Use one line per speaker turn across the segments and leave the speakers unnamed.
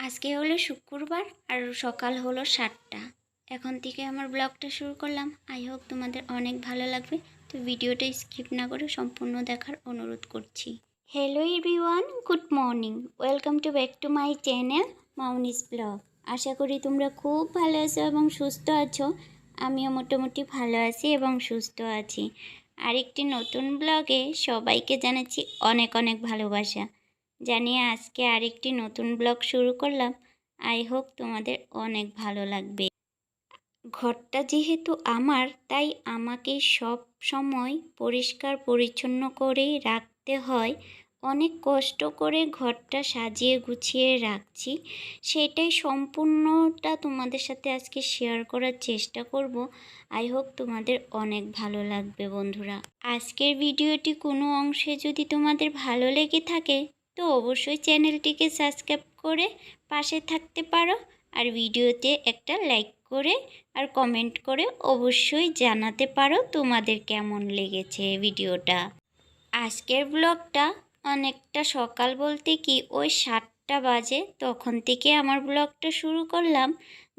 আজকে হলো শুক্রবার আর সকাল হলো 7টা। এখন থেকে আমার ব্লগটা শুরু করলাম। আই হোপ তোমাদের অনেক ভালো লাগবে। তো ভিডিওটা স্কিপ না করে সম্পূর্ণ দেখার অনুরোধ করছি। Hello everyone, good morning. Welcome to back to my channel Mouni's blog. আশা করি তোমরা খুব ভালো আছো এবং সুস্থ আছো। আমিও মোটামুটি ভালো আছি এবং সুস্থ আছি। আরেকটি নতুন ব্লগে সবাইকে জানাচ্ছি অনেক অনেক ভালোবাসা জানিয়ে আজকে আরেকটি নতুন ব্লগ শুরু করলাম। আই হোপ তোমাদের অনেক ভালো লাগবে। ঘরটা যেহেতু আমার, তাই আমাকে সব সময় পরিষ্কার পরিচ্ছন্ন করেই রাখতে হয়। অনেক কষ্ট করে ঘরটা সাজিয়ে গুছিয়ে রাখছি, সেটাই সম্পূর্ণটা তোমাদের সাথে আজকে শেয়ার করার চেষ্টা করব। আই হোপ তোমাদের অনেক ভালো লাগবে বন্ধুরা। আজকের ভিডিওটি কোনো অংশে যদি তোমাদের ভালো লেগে থাকে তো অবশ্যই চ্যানেলটিকে সাবস্ক্রাইব করে পাশে থাকতে পারো, আর ভিডিওতে একটা লাইক করে আর কমেন্ট করে অবশ্যই জানাতে পারো তোমাদের কেমন লেগেছে ভিডিওটা। আজকের ব্লগটা অনেকটা সকাল বলতে কি ওই 7টা বাজে, তখন থেকে আমার ব্লগটা শুরু করলাম।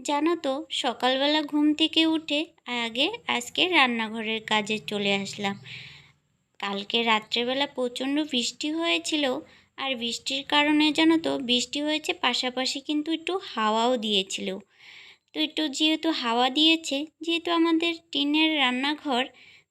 জানো তো, সকালবেলা ঘুম থেকে উঠে আগে আজকে রান্নাঘরের কাজে চলে আসলাম। কালকে রাত্রেবেলা প্রচণ্ড বৃষ্টি হয়েছিল, আর বৃষ্টির কারণে জানো তো বৃষ্টি হয়েছে, পাশাপাশি কিন্তু একটু হাওয়াও দিয়েছিল। তো একটু যেহেতু হাওয়া দিয়েছে, যেহেতু আমাদের টিনের রান্নাঘর,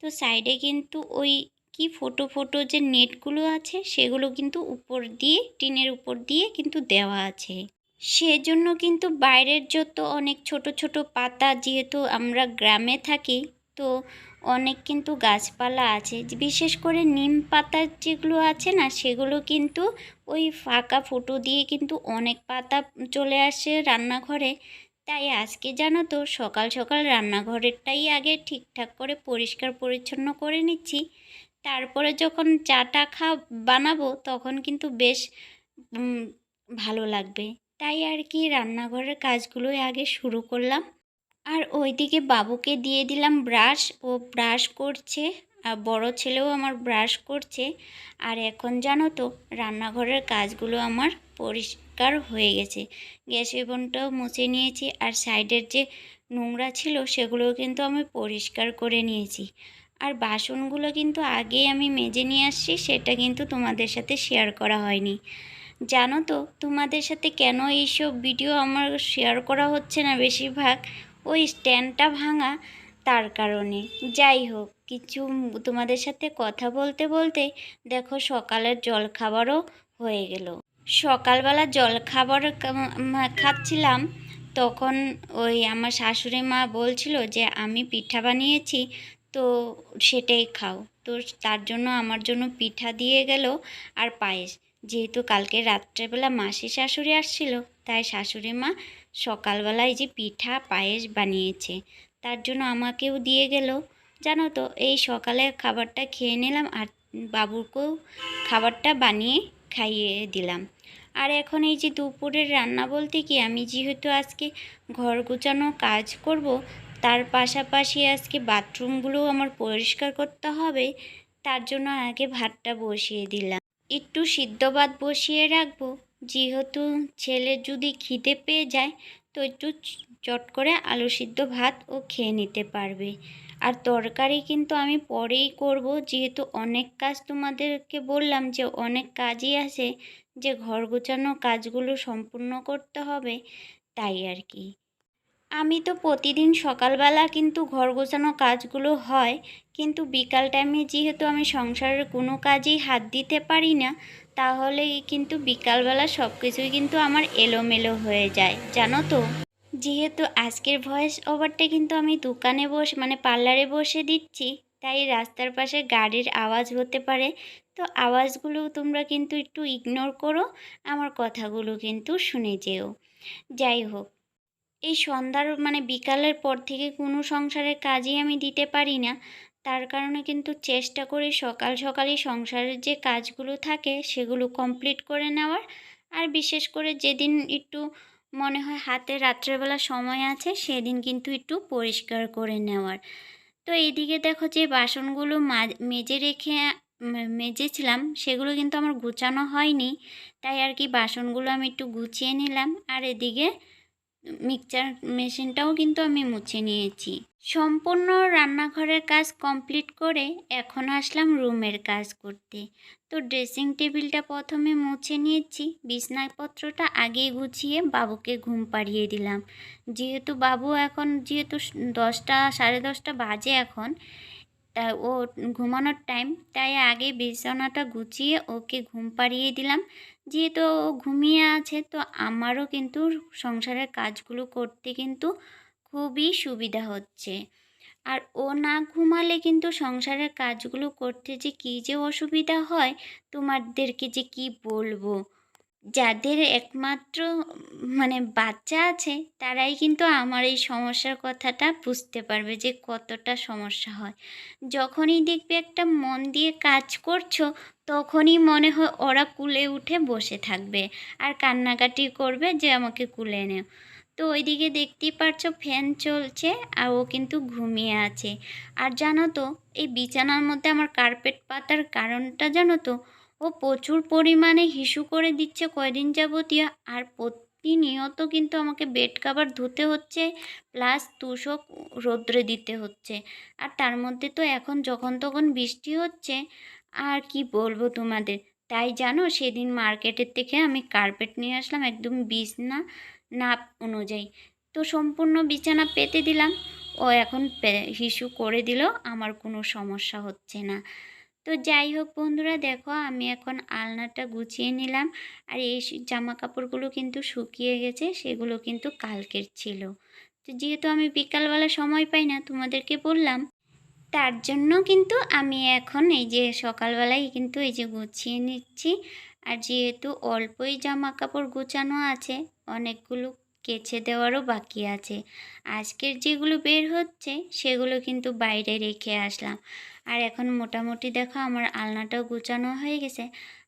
তো সাইডে কিন্তু ওই কি ফোটো ফোটো যে নেটগুলো আছে সেগুলো কিন্তু উপর দিয়ে, টিনের উপর দিয়ে কিন্তু দেওয়া আছে। সেজন্য কিন্তু বাইরের যত অনেক ছোট ছোট পাতা, যেহেতু আমরা গ্রামে থাকি, তো অনেক কিন্তু গাছপালা আছে, বিশেষ করে নিম পাতা যেগুলো আছে না, সেগুলো কিন্তু ওই ফাঁকা ফুটো দিয়ে কিন্তু অনেক পাতা চলে আসে রান্নাঘরে। তাই আজকে জানো তো সকাল সকাল রান্নাঘরেরটাই আগে ঠিকঠাক করে পরিষ্কার পরিচ্ছন্ন করে নিচ্ছি। তারপরে যখন চাটা বানাবো তখন কিন্তু বেশ ভালো লাগবে। তাই আর কি রান্নাঘরের কাজগুলোই আগে শুরু করলাম। আর ওইদিকে বাবুকে দিয়ে দিলাম ব্রাশ, ও ব্রাশ করছে, আর বড় ছেলেও আমার ব্রাশ করছে। আর এখন জানো তো রান্নাঘরের কাজগুলো আমার পরিষ্কার হয়ে গেছে। গ্যাস ওভেনটাও মুছে নিয়েছি, আর সাইডের যে নোংরা ছিল সেগুলোও কিন্তু আমি পরিষ্কার করে নিয়েছি। আর বাসনগুলো কিন্তু আগেই আমি মেজে নিয়ে আসছি, সেটা কিন্তু তোমাদের সাথে শেয়ার করা হয়নি। জানো তো তোমাদের সাথে কেন এইসব ভিডিও আমার শেয়ার করা হচ্ছে না বেশিরভাগ, ওই স্ট্যান্ডটা ভাঙা, তার কারণে। যাই হোক, কিছু তোমাদের সাথে কথা বলতে বলতে দেখো সকালের জলখাবারও হয়ে গেল। সকালবেলা জলখাবার খাচ্ছিলাম, তখন ওই আমার শাশুড়ি মা বলছিল যে আমি পিঠা বানিয়েছি, তো সেটাই খাও। তো তার জন্য আমার জন্য পিঠা দিয়ে গেল আর পায়েস। যেহেতু কালকে রাত্রেবেলা মাসি শাশুড়ি আসছিল, তাই শাশুড়ি মা সকালবেলায় যে পিঠা পায়েস বানিয়েছে, তার জন্য আমাকেও দিয়ে গেল। জানো তো এই সকালে খাবারটা খেয়ে নিলাম, আর বাবুকেও খাবারটা বানিয়ে খাইয়ে দিলাম। আর এখন এই যে দুপুরের রান্না বলতে কি, আমি যেহেতু আজকে ঘর গোছানো কাজ করব, তার পাশাপাশি আজকে বাথরুমগুলোও আমার পরিষ্কার করতে হবে। তার জন্য আগে ভাতটা বসিয়ে দিলাম। একটু সিদ্ধ ভাত বসিয়ে রাখবো, যেহেতু ছেলে যদি খিদে পেয়ে যায় তো একটু চট করে আলু সিদ্ধ ভাত ও খেয়ে নিতে পারবে। আর তরকারি কিন্তু আমি পরেই করব, যেহেতু অনেক কাজ তোমাদেরকে বললাম যে অনেক কাজই আছে, যে ঘর গোছানো কাজগুলো সম্পূর্ণ করতে হবে, তাই আর কি। আমি তো প্রতিদিন সকালবেলা কিন্তু ঘর গোছানো কাজগুলো হয়, কিন্তু বিকাল টাইমে যেহেতু আমি সংসারের কোনো কাজেই হাত দিতে পারি না, তাহলে কিন্তু বিকালবেলা সব কিছুই কিন্তু আমার এলোমেলো হয়ে যায় জানো তো। যেহেতু আজকের ভয়েস ওভারটা কিন্তু আমি দোকানে বসে মানে পার্লারে বসে দিচ্ছি, তাই রাস্তার পাশে গাড়ির আওয়াজ হতে পারে। তো আওয়াজগুলো তোমরা কিন্তু একটু ইগনোর করো, আমার কথাগুলো কিন্তু শুনে যেও। যাই হোক, এই সন্ধ্যার বিকালের পর থেকে কোনো সংসারের কাজই আমি দিতে পারি না। তার কারণে কিন্তু চেষ্টা করি সকাল সকালই সংসারের যে কাজগুলো থাকে সেগুলো কমপ্লিট করে নেওয়ার। আর বিশেষ করে যেদিন একটু মনে হয় হাতে রাত্রেবেলা সময় আছে, সেদিন কিন্তু একটু পরিষ্কার করে নেওয়ার। তো এইদিকে দেখো যে বাসনগুলো মেজে রেখে মেজেছিলাম সেগুলো কিন্তু আমার গুছানো হয়নি, তাই আর কি বাসনগুলো আমি একটু গুছিয়ে নিলাম। আর এদিকে মিক্সচার মেশিনটাও কিন্তু আমি মুছে নিয়েছি। সম্পূর্ণ রান্নাঘরের কাজ কমপ্লিট করে এখন আসলাম রুমের কাজ করতে। তো ড্রেসিং টেবিলটা প্রথমে মুছে নিয়েছি, বিছানাপত্রটা আগেই গুছিয়ে বাবুকে ঘুম পাড়িয়ে দিলাম। যেহেতু বাবু এখন 10টা 10:30 বাজে এখন, তা ও ঘুমানোর টাইম, তাই আগে বিছানাটা গুছিয়ে ওকে ঘুম পাড়িয়ে দিলাম। যেহেতু ও ঘুমিয়ে আছে, তো আমারও কিন্তু সংসারের কাজগুলো করতে কিন্তু খুবই সুবিধা হচ্ছে। আর ও না ঘুমালে কিন্তু সংসারের কাজগুলো করতে যে কী যে অসুবিধা হয়, তোমাদেরকে যে কি বলবো। যাদের একমাত্র বাচ্চা আছে তারাই কিন্তু আমার এই সমস্যার কথাটা বুঝতে পারবে যে কতটা সমস্যা হয়। যখনই দেখবে একটা মন দিয়ে কাজ করছো, তখনই মনে হয় ওরা কুলে উঠে বসে থাকবে আর কান্নাকাটি করবে যে আমাকে কুলে নেও। তো ওইদিকে দেখতেই পারছো ফ্যান চলছে আর ও কিন্তু ঘুমিয়ে আছে। আর জানো তো, এই বিছানার মধ্যে আমার কার্পেট পাতার কারণটা জানো তো, ও প্রচুর পরিমাণে হিসু করে দিচ্ছে কয়দিন যাবতীয়। আর প্রতিনিয়ত কিন্তু আমাকে বেড কাভার ধুতে হচ্ছে, প্লাস তুষক রৌদ্রে দিতে হচ্ছে। আর তার মধ্যে তো এখন যখন তখন বৃষ্টি হচ্ছে, আর কি বলবো তোমাদের। তাই জানো, সেদিন মার্কেটের থেকে আমি কার্পেট নিয়ে আসলাম একদম বিছনা নাপ অনুযায়ী। তো সম্পূর্ণ বিছানা পেতে দিলাম, ও এখন হিসু করে দিল, আমার কোনো সমস্যা হচ্ছে না। তো যাই হোক বন্ধুরা, দেখো আমি এখন আলনাটা গুছিয়ে নিলাম। আর এই জামা কাপড়গুলো কিন্তু শুকিয়ে গেছে, সেগুলো কিন্তু কালকের ছিল। তো যেহেতু আমি বিকালবেলা সময় পাই না, তোমাদেরকে বললাম, তার জন্য কিন্তু আমি এখন এই যে সকালবেলায় কিন্তু এই যে গুছিয়ে নিচ্ছি। আর যেহেতু অল্পই জামা কাপড় গোছানো আছে, অনেকগুলো কেচে দেওয়ারও বাকি আছে। আজকের যেগুলো বের হচ্ছে সেগুলো কিন্তু বাইরে রেখে আসলাম। আর এখন মোটামুটি দেখো আমার আলনাটাও গোছানো হয়ে গেছে।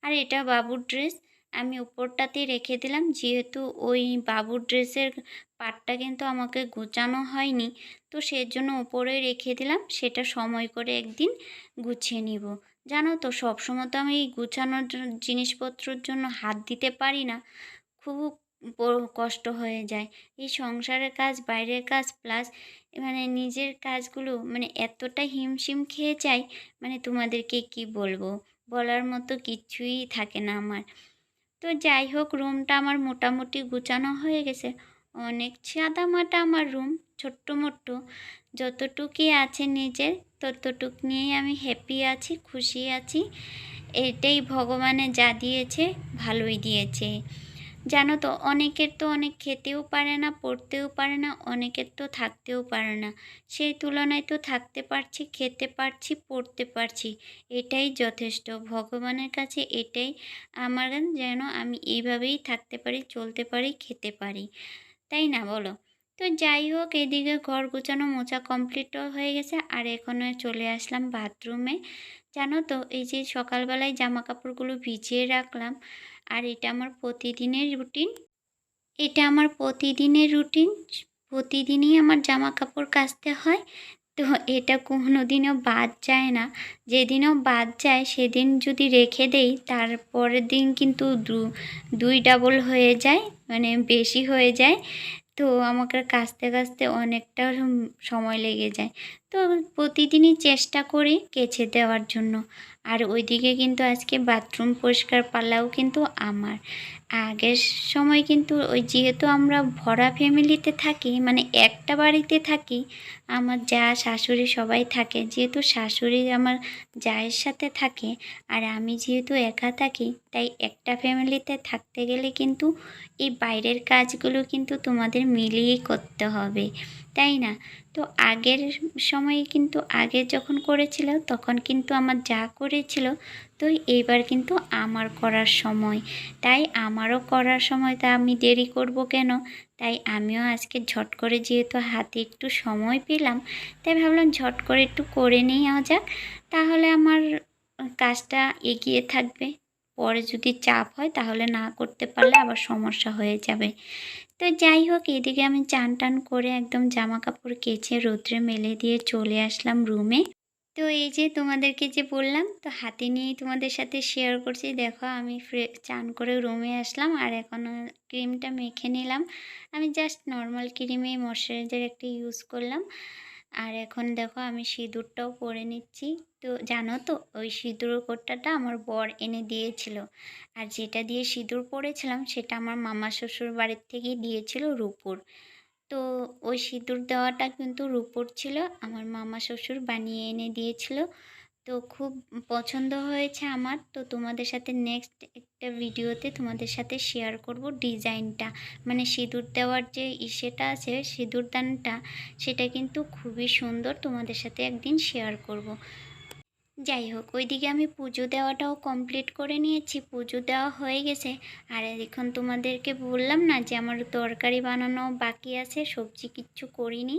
আর এটা বাবুর ড্রেস, আমি উপরটাতে রেখে দিলাম, যেহেতু ওই বাবুর ড্রেসের পাটটা কিন্তু আমাকে গোছানো হয়নি, তো সেজন্য উপরে রেখে দিলাম, সেটা সময় করে একদিন গুছিয়ে নিব। জানো তো, সবসময় তো আমি এই গুছানোর জিনিসপত্রের জন্য হাত দিতে পারি না, খুব বড় কষ্ট হয়ে যায়। এই সংসারের কাজ, বাইরের কাজ, প্লাস নিজের কাজগুলো এতটা হিমশিম খেয়ে যাই, তোমাদেরকে কি বলবো, বলার মতো কিছুই থাকে না আমার। তো যাই হোক, রুমটা আমার মোটামুটি গুছানো হয়ে গেছে। অনেক সাদামাটা আমার রুম, ছোট্ট মোট্ট, যতটুকুই আছে নিজের ততটুক নিয়েই আমি হ্যাপি আছি, খুশি আছি। এটাই ভগবানে যা দিয়েছে ভালোই দিয়েছে। জানো তো, অনেকের তো অনেক খেতেও পারে না, পড়তেও পারে না, অনেকের তো থাকতেও পারে না। সেই তুলনায় তো থাকতে পারছি, খেতে পারছি, পড়তে পারছি, এটাই যথেষ্ট। ভগবানের কাছে এটাই আমার, যেন আমি এইভাবেই থাকতে পারি, চলতে পারি, খেতে পারি, তাই না বলো? তো যাই হোক, এদিকে ঘর গোছানো মোছা কমপ্লিটও হয়ে গেছে। আর এখন চলে আসলাম বাথরুমে। জানো তো, এই যে সকালবেলায় জামা কাপড়গুলো ভিজিয়ে রাখলাম, আর এটা আমার প্রতিদিনের রুটিন। এটা আমার প্রতিদিনের রুটিন, প্রতিদিনই আমার জামা কাপড় কাচতে হয়। তো এটা কোনো দিনও বাদ যায় না। যেদিনও বাদ যায় সেদিন যদি রেখে দেই, তারপরের দিন কিন্তু দুই ডাবল হয়ে যায়, বেশি হয়ে যায়। তো আমাকে কাচতে কাচতে অনেকটা সময় লেগে যায়। তো প্রতিদিনই চেষ্টা করি কেচে দেওয়ার জন্য। আর ওইদিকে কিন্তু আজকে বাথরুম পরিষ্কার পাল্লাও কিন্তু আমার। আগের সময় কিন্তু ওই যেহেতু আমরা ভরা ফ্যামিলিতে থাকি, একটা বাড়িতে থাকি, আমার যা শাশুড়ি সবাই থাকে, যেহেতু শাশুড়ি আমার জায়ের সাথে থাকে, আর আমি যেহেতু একা থাকি, তাই একটা ফ্যামিলিতে থাকতে গেলে কিন্তু এই বাইরের কাজগুলো কিন্তু তোমাদের মিলিয়েই করতে হবে, তাই না? তো আগের সময়ে কিন্তু আগে যখন করেছিল তখন কিন্তু আমার যা করেছিল, তো এইবার কিন্তু আমার করার সময়, তাই আমারও করার সময়, তা আমি দেরি করব কেন? তাই আমিও আজকে ঝট করে, যেহেতু হাতে একটু সময় পেলাম, তাই ভাবলাম ঝট করে একটু করে নেওয়া যাক, তাহলে আমার কাজটা এগিয়ে থাকবে। পরে যদি চাপ হয় তাহলে না করতে পারলে আবার সমস্যা হয়ে যাবে। তো যাই হোক, এদিকে আমি চান টান করে একদম জামা কাপড় কেচে রোদ্রে মেলে দিয়ে চলে আসলাম রুমে। তো এই যে তোমাদেরকে যে বললাম, তো হাতে নিয়েই তোমাদের সাথে শেয়ার করছি। দেখো আমি চান করে রুমে আসলাম আর এখন ক্রিমটা মেখে নিলাম। আমি জাস্ট নর্মাল ক্রিমে ময়শ্চারাইজার একটা ইউজ করলাম। আর এখন দেখো আমি সিঁদুরটাও পরে নিচ্ছি। তো জানো তো ওই সিঁদুর কোট্টাটা আমার বর এনে দিয়েছিল। আর যেটা দিয়ে সিঁদুর পরেছিলাম সেটা আমার মামা শ্বশুর বাড়ির থেকেই দিয়েছিল রূপোর। তো ওই সিঁদুর দেওয়াটা কিন্তু রূপোর ছিল, আমার মামা শ্বশুর বানিয়ে এনে দিয়েছিল। তো খুব পছন্দ হয়েছে আমার। তো তোমাদের সাথে নেক্সট একটা ভিডিওতে তোমাদের সাথে শেয়ার করব ডিজাইনটা, মানে সিঁদুর দেওয়ার যে ইসেটা আছে সিঁদুরদানটা, সেটা কিন্তু খুবই সুন্দর, তোমাদের সাথে একদিন শেয়ার করব। যাই হোক, ওইদিকে আমি পুজো দেওয়াটাও কমপ্লিট করে নিয়েছি, পুজো দেওয়া হয়ে গেছে। আর এখন তোমাদেরকে বললাম না যে আমার তরকারি বানানো বাকি আছে, সবজি কিচ্ছু করিনি।